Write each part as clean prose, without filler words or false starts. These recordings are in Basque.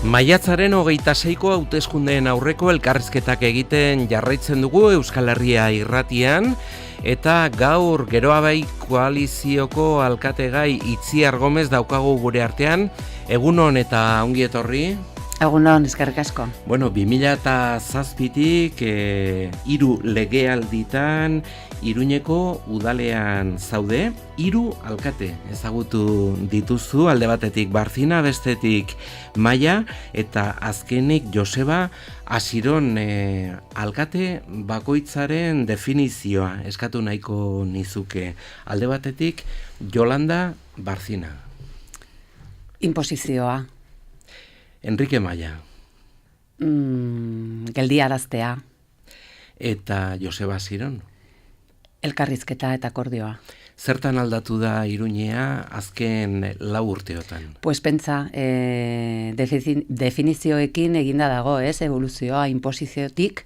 Maiatzaren 26ko hauteskundeen aurreko elkarrizketak egiten jarraitzen dugu Euskal Herria irratian, eta gaur Geroabai koalizioko alkategai Itziar Gomez daukagu gure artean. Egunon eta ongi etorri. Egunon, eskerrik asko. Bueno, 2007tik 3 legealditan Iruñeko udalean zaude, 3 alkate ezagutu dituzu, alde batetik Barzina, bestetik Maia, eta azkenik Joseba. Asiron, alkate bakoitzaren definizioa eskatu nahiko nizuke. Alde batetik Yolanda Barzina. Inposizioa. Enrique Maia. Geldiaraztea. Eta Joseba Asiron. Elkarrizketa eta akordioa. Zertan aldatu da Iruñea azken 4 urteotan? Pues pentsa, definizioekin eginda dago, evoluzioa, inposiziotik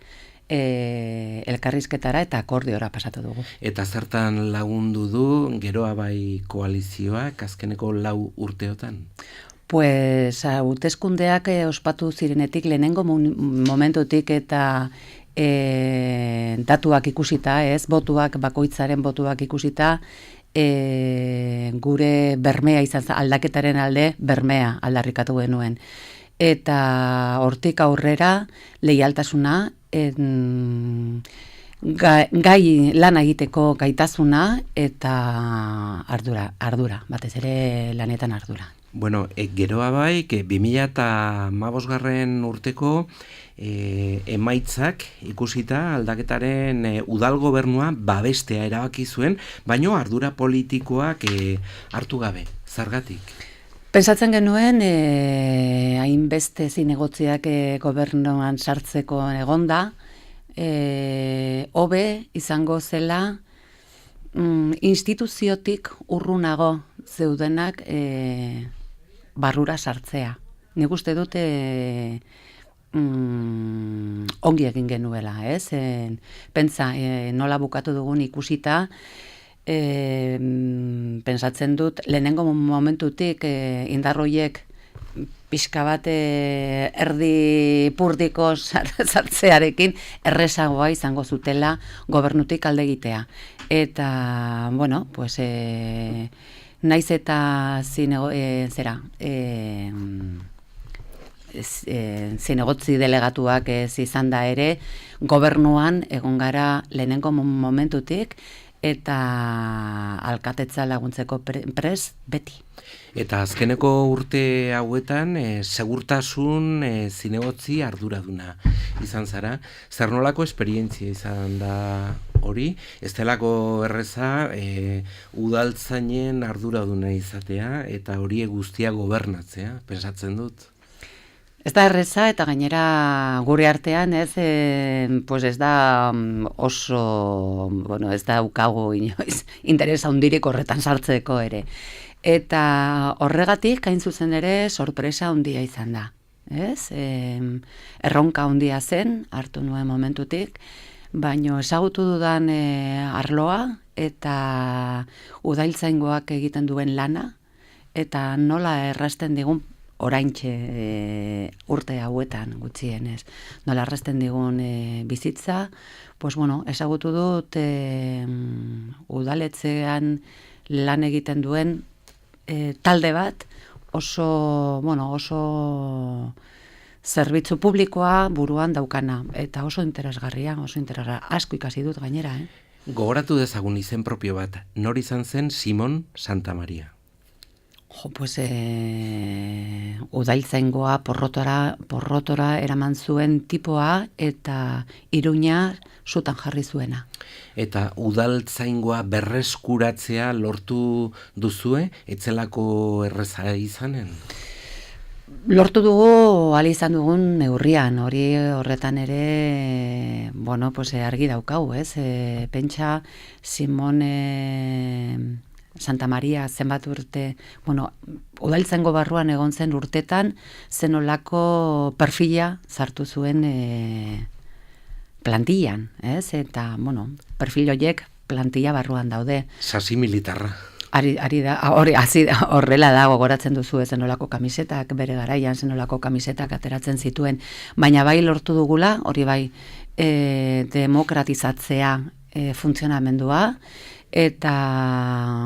elkarrizketara eta akordiora pasatu dugu. Eta zertan lagundu du Geroabai koalizioak azkeneko 4 urteotan? Pues hauteskundeak ospatu zirenetik lehenengo momentutik eta datuak ikusita, botuak, bakoitzaren botuak ikusita, gure bermea izan aldaketaren alde bermea aldarrikatu genuen. Eta hortik aurrera leialtasuna, gai lan egiteko gaitasuna eta ardura, batez ere lanetan ardura. Bueno, Geroabai 2015 urteko emaitzak ikusita aldaketaren udal gobernua babestea erabaki zuen, baino ardura politikoak hartu gabe. Zergatik? Pentsatzen genuen hainbeste zinegotziak gobernuan sartzeko egonda, hobe izango zela instituziotik urrunago zeudenak barrura sartzea. Nik uste dute ongi egin genuela, Pentsa, nola bukatu dugun ikusita, pentsatzen dut, lehenengo momentutik indarroiek pixka bat erdi purdiko sartzearekin errezagoa izango zutela gobernutik alde egitea. Eta, bueno, pues naiz eta zinegotzi delegatuak ez izan da ere, gobernuan egon gara lehenengo momentutik eta alkatetza laguntzeko prest beti. Eta azkeneko urte hauetan segurtasun zinegotzi arduraduna izan zara. Zer nolako esperientzia izan da hori? Ez delako erreza udaltzainen arduraduna izatea eta hori guztia gobernatzea, pensatzen dut. Ez da erreza eta gainera gure artean pues ez da oso, ez da ukago inoiz interesa hundirik horretan sartzeko ere. Eta horregatik hain zuzen ere sorpresa handia izan da. Erronka handia zen, hartu nuen momentutik, baino ezagutu dudan arloa eta udaltzaingoak egiten duen lana, eta nola errazten digun oraintxe urte hauetan gutxienez. Nola errazten digun bizitza, pues ezagutu dut udaletzean lan egiten duen talde bat oso zerbitzu publikoa buruan daukana, eta oso interesgarria, asko ikasi dut gainera. Gogoratu dezagun izen propio bat, nor izan zen Simon Santamaria? Pues udaltzaingoa porrotora eraman zuen tipoa eta Iruña sutan jarri zuena. Eta udaltzaingoa berreskuratzea lortu duzue, etzelako erreza izanen? Lortu dugu, ahal izan dugun neurrian, horretan ere, argi daukau, Pentsa, Simon Santamaria zenbat urte, udaltzaingo barruan egon zen urtetan, zenolako perfila sartu zuen plantillan, eta, perfil horiek plantilla barruan daude. Sasi militarra. Horrela da, gogoratzen duzu zenolako kamisetak, bere garaian zenolako kamisetak ateratzen zituen, baina bai lortu dugula, hori bai, demokratizatzea funtzionamendua, eta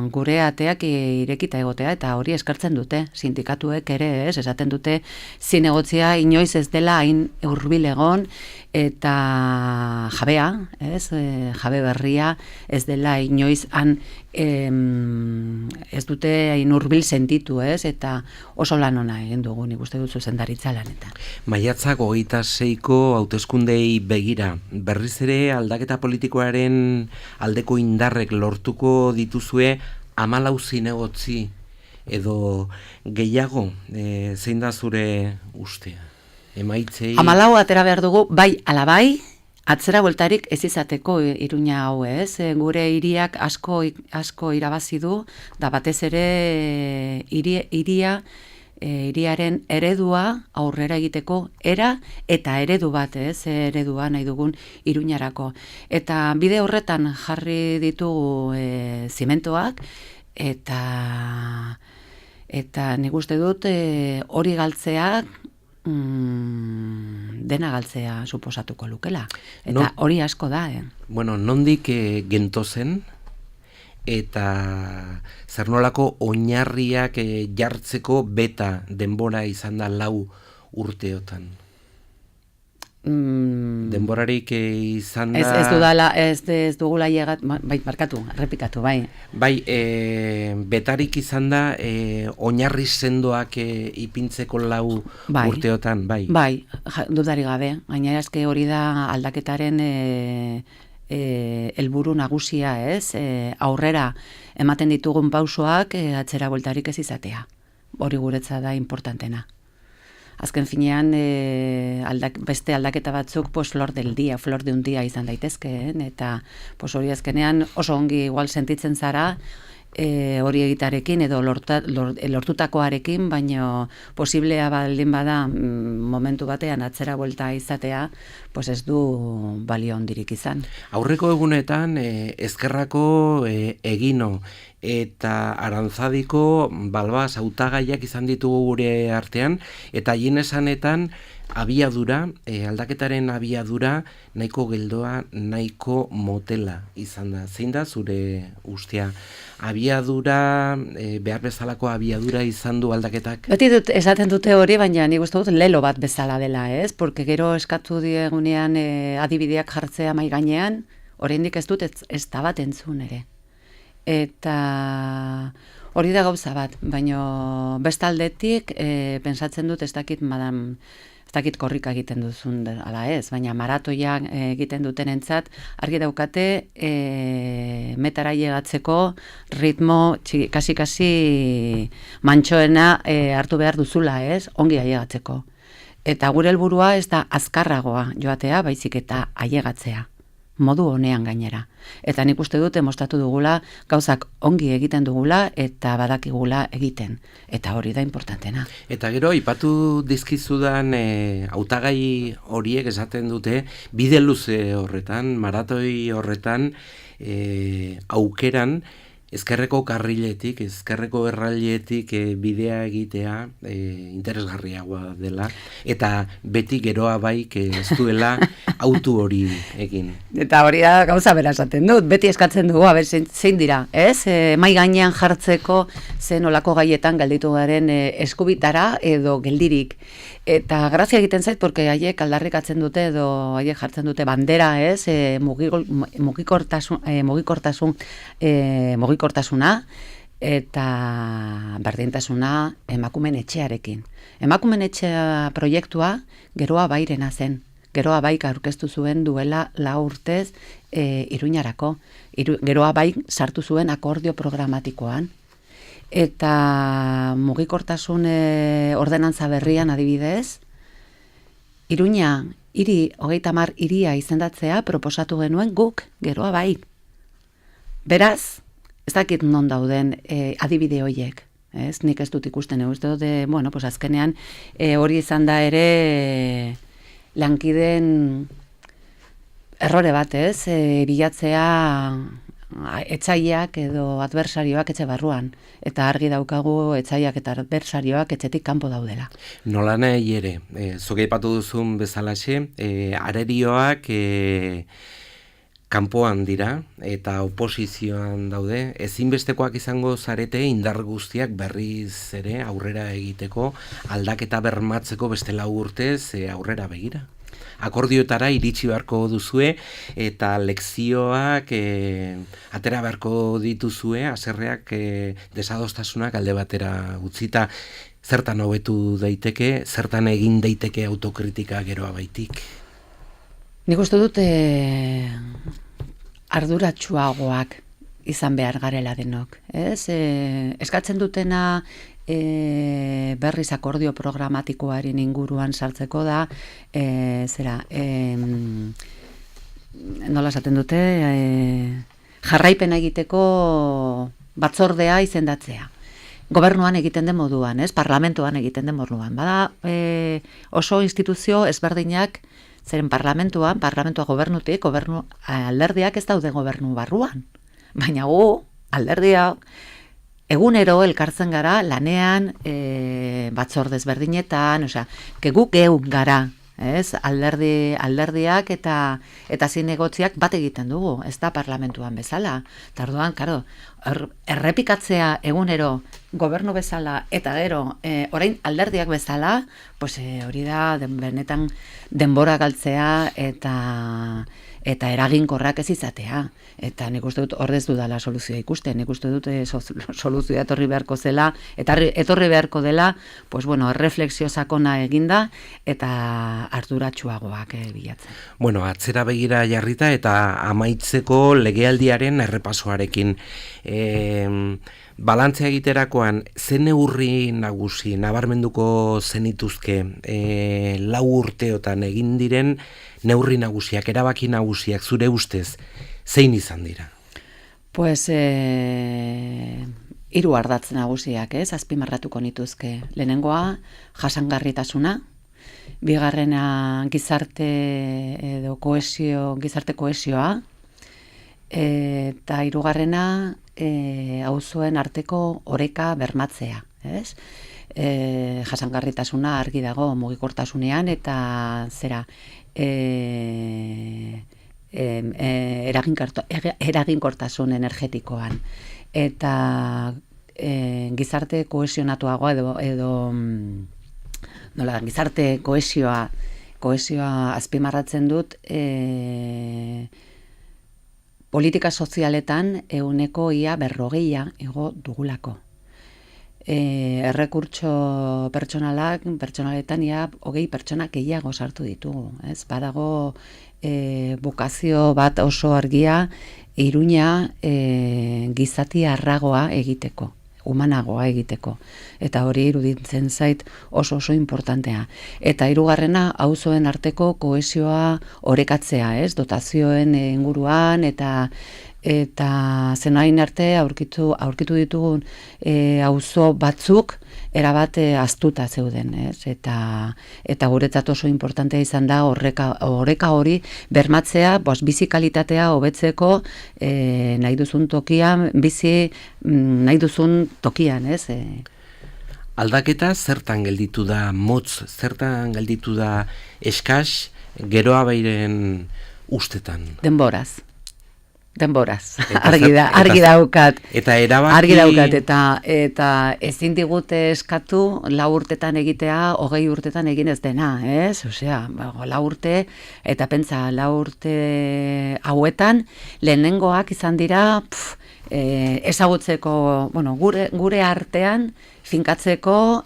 gure ateak irekita egotea, eta hori eskartzen dute, sindikatuek ere, esaten dute zinegotzia inoiz ez dela hain hurbil egon, eta jabea, jabe berria, ez dela inoiz han ez dute hain hurbil sentitu, eta oso lan ona egin dugu, nik uste dut zuzendaritza lanetan. Maiatzak 26ko hauteskundei begira, berriz ere aldaketa politikoaren aldeko indarrek lortuko dituzue 14 zinegotzi edo gehiago, zein da zure ustea? Emaitzei... 14 atera behar dugu, bai ala bai, atzera bueltarik ez izateko Iruña hau, gure hiriak asko irabazi du, da batez ere hiriaren eredua aurrera egiteko eta eredu bat, eredua nahi dugun Iruñarako. Eta bide horretan jarri ditugu zimentoak, eta nik uste dut hori galtzeak dena galtzea suposatuko lukela. Eta hori asko da, Bueno, nondik gentozen, eta zer nolako oinarriak jartzeko beta denbora izan da 4 urteotan. Denborarik izan da... Ez dugula llegat, bai, errepikatu, bai. Bai, betarik izan da oinarri sendoak ipintzeko 4 urteotan, bai. Bai, dudari gabe, gainera eske hori da aldaketaren helburu nagusia, aurrera ematen ditugun pausoak atzera bueltarik ez izatea. Hori guretza da importantena. Azken finean, beste aldaketa batzuk flor de un día izan daitezkeen, eta hori azkenean oso ongi igual sentitzen zara, hori egitarekin edo lortutakoarekin, baina posiblea baldin bada momentu batean atzera buelta izatea, ez du balio hondirik izan. Aurreko egunetan ezkerrako egino eta Arantzadiko Balbas hautagaiak izan ditugu gure artean, eta haien esanetan abiadura, aldaketaren abiadura nahiko geldoa, nahiko motela izan da. Zein da zure ustea? Abiadura, behar bezalako abiadura izan du aldaketak? Beti esaten dute hori, baina nik uste dut lelo bat bezala dela, porque gero eskatu diegunean adibideak jartzea mai gainean, oraindik ez dut ez da bat entzun ere. Eta hori da gauza bat, baina bestaldetik pentsatzen dut ez dakit korrika egiten duzun ala ez, baina maratoia egiten dutenentzat argi daukate metara llegatzeko ritmo kasi mantxoena hartu behar duzula, ongi ailegatzeko. Eta gure helburua ez da azkarragoa joatea, baizik eta ailegatzea. Modu honean gainera. Eta nik uste dut demostratu dugula gauzak ongi egiten dugula eta badakigula egiten. Eta hori da importantena. Eta gero, aipatu dizkizudan hautagai horiek esaten dute, bide luze horretan, maratoi horretan, aukeran, ezkerreko karriletik, ezkerreko errailetik bidea egitea interesgarriagoa dela, eta beti geroa baik ez duela autu hori egin. Eta hori da gauza bera esaten dut, beti eskatzen dugu, zein dira, mai gainean jartzeko zen olako gaietan galditu garen eskubitara edo geldirik. Eta grazia egiten zait, porque haiek aldarrikatzen dute edo haiek jartzen dute bandera, mugikortasuna eta berdintasuna emakumeen etxearekin. Emakumeen etxea proiektua geroa bairena zen. Geroa baik aurkeztu zuen duela 4 urtez Iruñarako. Geroa baik sartu zuen akordio programatikoan. Eta mugikortasun ordenantza berrian adibidez, Iruña hiri 30 hiria izendatzea proposatu genuen guk, geroa bai. Beraz, ez dakit non dauden adibide horiek. Nik ez dut ikusten, azkenean hori izan da ere lankideen errore bat, bilatzea Etzaiak edo adversarioak etxe barruan, eta argi daukagu etzaiak eta adversarioak etxetik kanpo daudela. Nola nahi ere, zuk aipatu duzun bezalaxe, arerioak kanpoan dira eta oposizioan daude, ezinbestekoak izango zarete indar guztiak berriz ere aurrera egiteko, aldaketa bermatzeko beste 4 urtez aurrera begira. Akordioetara iritsi beharko duzue eta lekzioak atera beharko dituzue, haserreak desadostasunak alde batera utzita, zertan hobetu daiteke, zertan egin daiteke autokritika geroa baitik. Nik uste dut arduratsuagoak izan behar garela denok. Eskatzen dutena berriz akordio programatikoaren inguruan sartzeko da, nola esaten dute, jarraipena egiteko batzordea izendatzea. Gobernuan egiten den moduan, parlamentuan egiten den moduan. Bada oso instituzio ezberdinak, zeren parlamentua gobernutik, alderdiak ez daude gobernu barruan. Baina alderdia, egunero elkartzen gara lanean batzorde ezberdinetan, guk geu gara, alderdiak eta zinegotziak bat egiten dugu, ez da parlamentuan bezala. Tarduan, errepikatzea egunero gobernu bezala eta gero orain alderdiak bezala, hori da benetan denbora galtzea eta eraginkorrak ez izatea. Eta nik uste dut ordez dudala soluzioa ikusten, nik uste dut soluzioa etorri beharko zela, eta etorri beharko dela, erreflexio sakona eginda eta arduratsuagoak bilatzen. Atzera begira jarrita eta amaitzeko legealdiaren errepasoarekin. Balantzea egiterakoan, ze neurri nagusi, nabarmenduko zenituzke 4 urteotan egin diren neurri nagusiak, erabaki nagusiak, zure ustez, zein izan dira? 3 ardatz nagusiak, azpimarratuko nituzke. Lehenengoa, jasangarritasuna, bigarrena gizarte kohesioa, eta 3. Auzoen arteko oreka bermatzea, jasangarritasuna argi dago mugikortasunean eta eraginkortasun energetikoan. Eta gizarte kohesionatuagoa edo gizarte kohesioa azpimarratzen dut, politika sozialetan 40% igo dugulako. Errekurtso pertsonaletan 20 pertsona gehiago sartu ditugu. Badago bokazio bat oso argia, Iruña gizati arragoa egiteko, humanagoa egiteko. Eta hori iruditzen zait oso importantea. Eta 3. auzoen arteko kohesioa orekatzea, dotazioen inguruan eta zenain arte aurkitu ditugun auzo batzuk erabat ahaztuta zeuden, eta guretzat oso importantea izan da oreka hori bermatzea, bizi kalitatea hobetzeko nahi duzun tokian, bizi nahi duzun tokian, Aldaketa zertan gelditu da motz, zertan gelditu da eskas, geroa bairen ustetan? Denboraz, argi daukat. Eta erabaki... Argi daukat, eta ezin digute eskatu 4 urtetan egitea, 20 urtetan egin ez dena, 4 urte, eta pentsa, 4 urte hauetan, lehenengoak izan dira, ezagutzeko, gure artean, finkatzeko,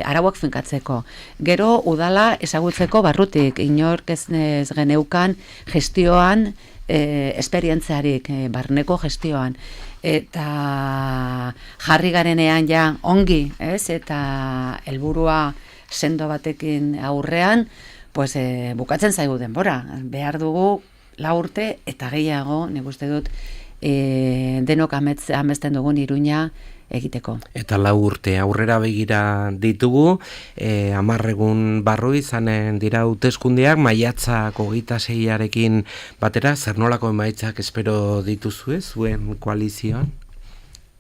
arauak finkatzeko. Gero, udala ezagutzeko barrutik, inork ez geneukan gestioan, esperientziarik, barneko gestioan, eta jarri garenean ongi, eta helburua sendo batekin aurrean, bukatzen zaigu denbora. Behar dugu 4 urte eta gehiago, nik uste dut, denok amesten dugun Iruña egiteko. Eta 4 urte aurrera begira ditugu, 10 egun barru izanen dira hauteskundeak, maiatzak 26arekin batera, zer nolako emaitzak espero dituzue zuen koalizioan?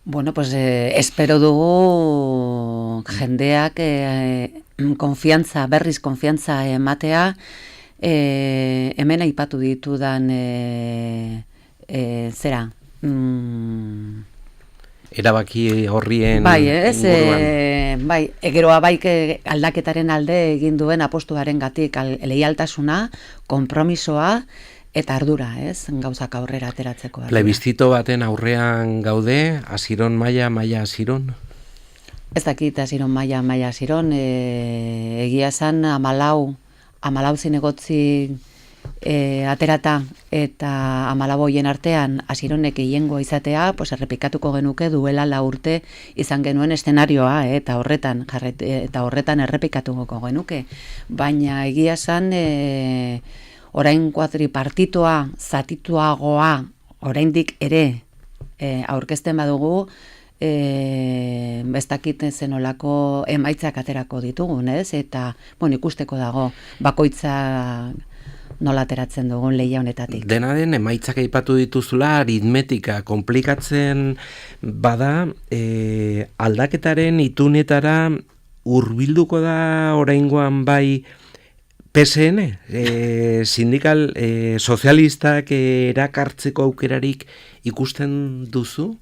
Bueno, pues espero dugu jendeak berriz konfiantza ematea, hemen aipatu ditudan zera, erabaki horrien bai, inguruan. Geroa aldaketaren alde egin duen apostuarengatik leialtasuna, konpromisoa eta ardura, gauzak aurrera ateratzeko. Plebizito baten aurrean gaude, Asiron Maia Asiron? Ez dakit Asiron Maia Asiron, egia esan 14 zinegotzi aterata eta 14 artean Asironek gehiengo izatea, pues errepikatuko genuke duela 4 urte izan genuen eszenarioa, eta horretan errepikatuko genuke. Baina egia esan orain kuatripartitoa zatituagoa oraindik ere aurkezten badugu, ez dakit zenolako emaitzak aterako ditugun, eta ikusteko dago bakoitza nola ateratzen dugun lehia honetatik. Dena den, emaitzak aipatu dituzula, aritmetika komplikatzen bada, aldaketaren itunetara hurbilduko da oraingoan bai PSN, sindikal sozialistak erakartzeko aukerarik ikusten duzu?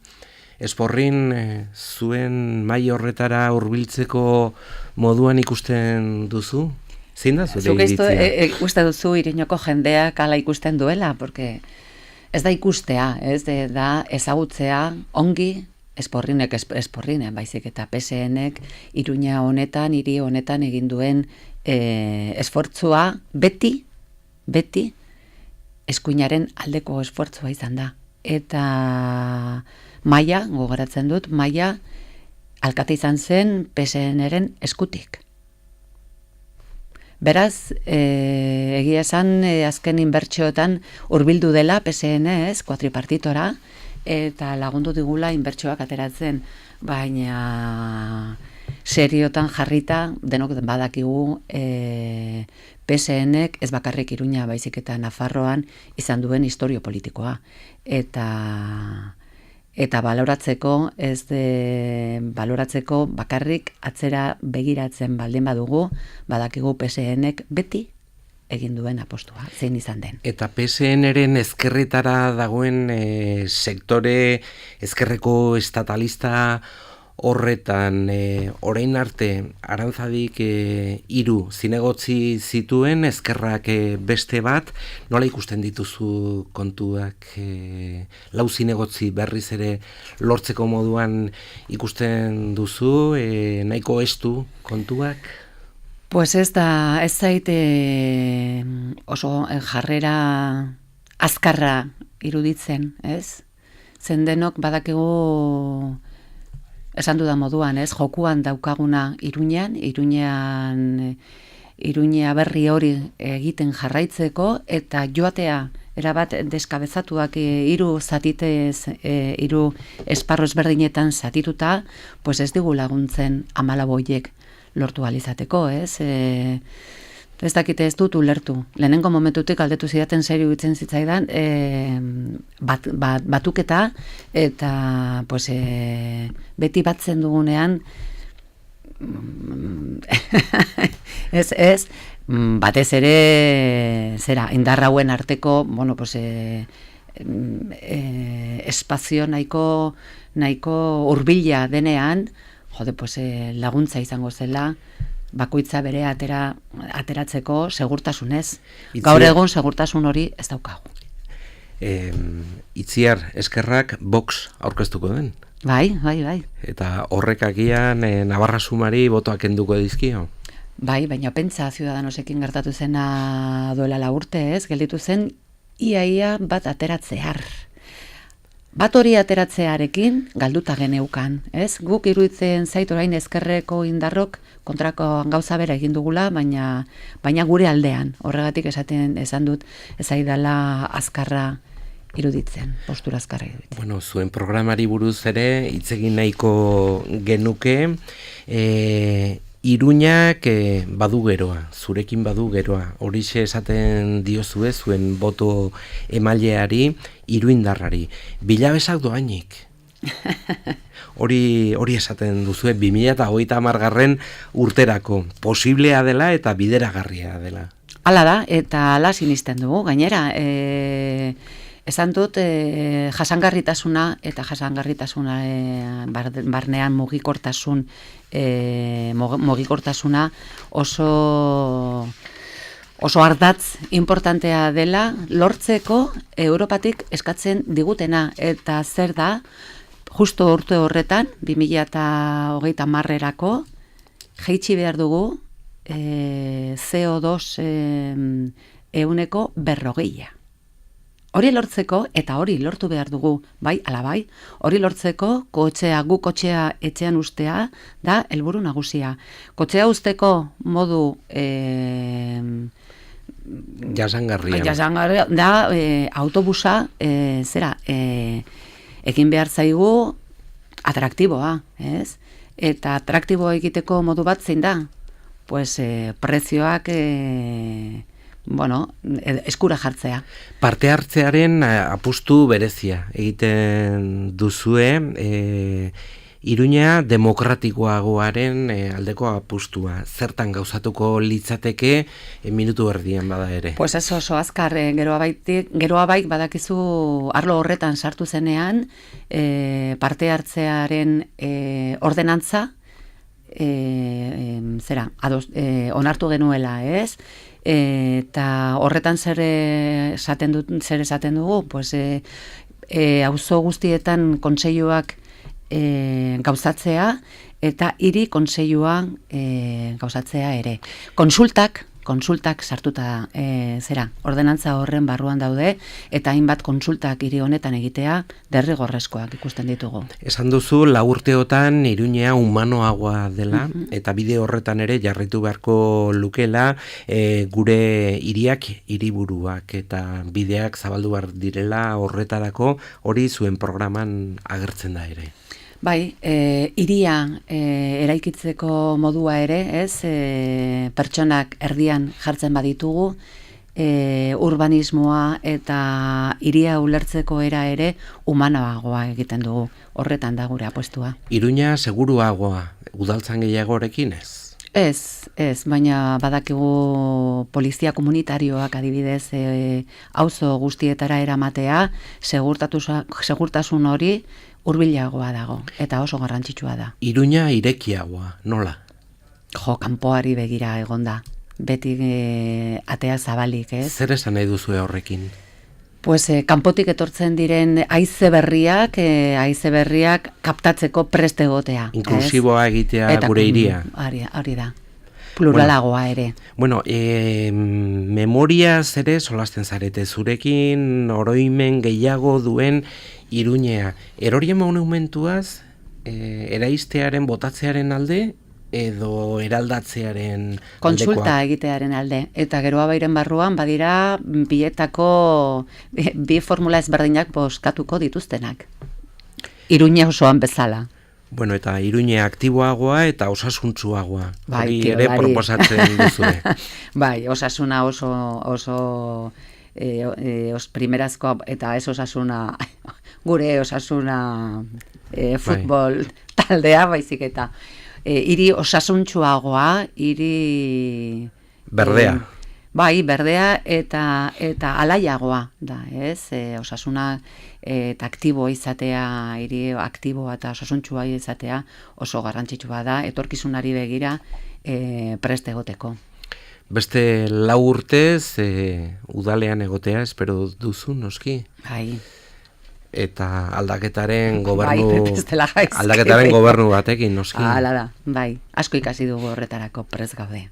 Esporrin zuen mai horretara hurbiltzeko moduan ikusten duzu? Zein da zure iritzia? Uste duzu Iriñoko jendeak ala ikusten duela, porque ez da ikustea, da ezagutzea ongi Esporrinek, baizik eta PSNek Iruña honetan, hiri honetan egin duen esfortzua beti eskuinaren aldeko esfortzua izan da. Eta Maia, gogoratzen dut, Maia alkate izan zen PSNren eskutik. Beraz, egia esan azken inbertsioetan hurbildu dela PSN, kuatripartitora, eta lagundu digula inbertsioak ateratzen, baina seriotan jarrita denok badakigu PSNek ez bakarrik Iruña baizik eta Nafarroan izan duen historio politikoa. Eta baloratzeko, baloratzeko bakarrik atzera begiratzen baldin badugu, badakigu PSNek beti egin duen apostua, zein izan den. Eta PSNren ezkerretara dagoen sektore ezkerreko estatalista horretan, orain arte Arantzadik 3 zinegotzi zituen, ezkerrak beste bat, nola ikusten dituzu kontuak, 4 zinegotzi berriz ere lortzeko moduan ikusten duzu, nahiko estu kontuak? Pues ez zaite oso jarrera azkarra iruditzen, ez? Zendenok badakigu esan dudan moduan, jokuan daukaguna Iruña berri hori egiten jarraitzeko, eta joatea erabat deskabezatuak 3 zatitez, 3 esparro ezberdinetan zatituta, pues ez digu laguntzen 14 horiek lortu alizateko, ez dakite ez dut ulertu. Lehenengo momentutik aldetu zidaten serio itzen zitzaidan batuketa, eta pues, beti batzen dugunean ez, batez ere indarrauen arteko, bueno, pues, espazio nahiko hurbila denean, pues, laguntza izango zela, bakoitza bere ateratzeko segurtasunez. Gaur egun segurtasun hori ez daukagu. Itziar, eskerrak Vox aurkeztuko den? Bai. Eta horrek agian Navarra Sumari botoak kenduko dizkio? Bai, baina pentsa Ciudadanosekin gertatu zena duela 4 urte, gelditu zen ia bat ateratzear. Bat hori ateratzearekin galduta geneukan, ez? Guk iruditzen zait orain ezkerreko indarrok kontrako gauza bera egin dugula, baina gure aldean. Horregatik esan dut ez aidala azkarra iruditzen, postura azkarra iruditzen. Bueno, zuen programari buruz ere, hitz egin nahiko genuke, Iruñak badu geroa, zurekin badu geroa, horixe esaten diozue zuen boto emaileari, iruindarrari. Bilabesak doainik. Hori esaten duzue 2030 urterako posiblea dela eta bideragarria dela. Hala da, eta hala sinisten dugu, gainera, esan dut jasangarritasuna eta jasangarritasuna barnean mugikortasuna oso ardatz importantea dela lortzeko Europatik eskatzen digutena, eta zer da, justo urte horretan, 2030erako, jaitsi behar dugu CO2 40%. Hori lortzeko, eta hori lortu behar dugu, bai, ala bai, hori lortzeko gu kotxea etxean ustea da helburu nagusia. Kotxea usteko modu jasangarria da autobusa egin behar zaigu atraktiboa, ez? Eta atraktiboa egiteko modu bat zein da? Pues prezioak eskura jartzea. Parte hartzearen apustu berezia egiten duzue, Iruña demokratikoagoaren aldeko apustua. Zertan gauzatuko litzateke minutu erdian bada ere? Pues ez oso azkar, geroa bai badakizu arlo horretan sartu zenean, parte hartzearen ordenantza onartu genuela, ez? Eta horretan zer esaten dugu, pues auzo guztietan kontseiluak gauzatzea eta hiri kontseiluan gauzatzea ere. Konsultak sartuta ordenantza horren barruan daude, eta hainbat konsultak hiri honetan egitea derrigorrezkoak ikusten ditugu. Esan duzu, 4 urteotan Iruña humanoagoa dela, eta bide horretan ere jarritu beharko lukela gure hiriburuak eta bideak zabaldu behar direla horretarako, hori zuen programan agertzen da ere. Bai, hiria eraikitzeko modua ere, ez, pertsonak erdian jartzen baditugu, urbanismoa eta hiria ulertzeko era ere humanoagoa egiten dugu. Horretan da gure apostua. Iruña seguruagoa, udaltzan gehiagorekin ez? Ez, baina badakigu polizia komunitarioak adibidez auzo guztietara eramatea, segurtasun hori hurbilagoa dago, eta oso garrantzitsua da. Iruña irekiagoa, nola? Kanpoari begira egonda, beti atea zabalik, ez? Zer esan nahi duzue horrekin? Pues kanpotik etortzen diren haize berriak kaptatzeko preste egotea. Inklusiboa egitea eta gure hiria. Hori da. Pluralagoa ere. Bueno, memoriaz ere solasten zarete, zurekin oroimen gehiago duen Iruñea. Erorien monumentuaz, eraiztearen botatzearen alde, edo eraldatzearen aldekoa? Kontsulta egitearen alde. Eta Geroa Bairen barruan badira bietako bi formula ezberdinak bozkatuko dituztenak. Iruña osoan bezala. Bueno, eta Iruña aktiboagoa eta osasuntsuagoa. Hori ere proposatzen duzue. Bai, osasuna oso primerazkoa eta ez osasuna, gure osasuna futbol taldea, baizik eta hiri osasuntsuagoa, hiri berdea. Bai, berdea eta alaiagoa da, ez? Osasuna eta aktiboa izatea, hiri aktiboa eta osasuntsua izatea oso garrantzitsua da, etorkizunari begira prest egoteko. Beste 4 urtez udalean egotea espero duzu, noski? Bai. Eta aldaketaren gobernu batekin, noski? Hala da, bai. Asko ikasi dugu horretarako prest gaude.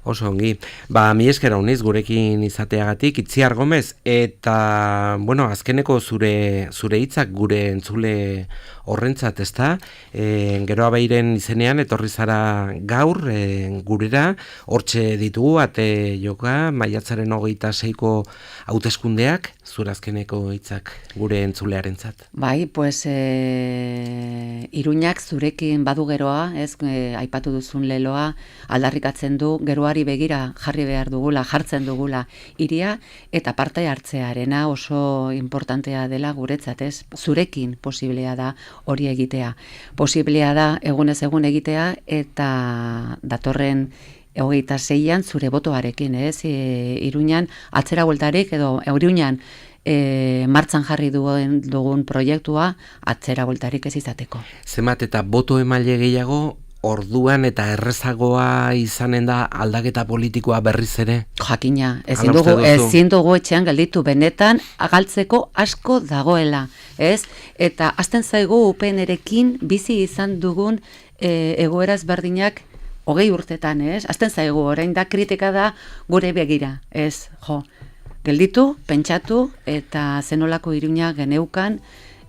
Oso ongi. Mi esker uniz gurekin izateagatik, Itziar Gomez, eta, bueno, azkeneko zure hitzak gure entzule horrentzat, ezta? Geroa Beiren izenean, etorri zara gaur, gurera, hortxe ditugu, ate joka, maiatzaren 26ko hauteskundeak, zure azkeneko hitzak gure entzulearentzat. Bai, pues, Iruñak zurekin badu geroa, ez, aipatu duzun leloa, aldarrikatzen du, geroari begira jarri behar dugula, jartzen dugula hiria, eta parte hartzearena oso importantea dela guretzat, ez? Zurekin posiblea da hori egitea. Posiblea da egunez egun egitea, eta datorren 26an zure botoarekin, ez? Iruñan atzera bueltarik edo Iruñan martzan jarri dugun proiektua atzera bueltarik ez izateko. Zenbat eta boto emaile gehiago, orduan eta errezagoa izanen da aldaketa politikoa berriz ere? Jakina, ezin dugu etxean gelditu, benetan galtzeko asko dagoela, ez? Eta hasten zaigu UPN-erekin bizi izan dugun egoeraz berdinak 20 urtetan, ez? Hasten zaigu, orain da kritika da gure begira, ez? Gelditu, pentsatu, eta zenolako Iruña geneukan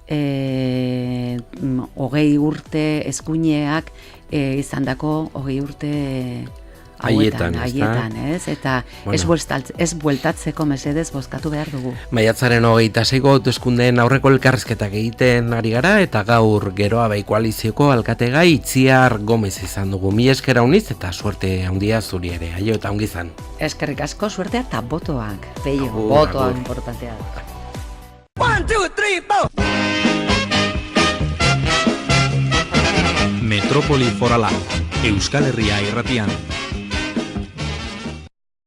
20 urte eskuineak izandako 20 urte haietan, ez? Eta ez bueltatzeko mesedez bozkatu behar dugu. Maiatzaren 26ko hauteskundeen aurreko elkarrizketak egiten ari gara, eta gaur Geroa Bai koalizioko alkategai Itziar Gomez izan dugu. Mi esker uniz eta suerte handia zuri ere. Aio eta ongi izan. Eskerrik asko, suertea eta botoak. Peio, botoak importantea da. 1, 2, 3, 4! Metrópoli Forala, Euskal Herria irratian.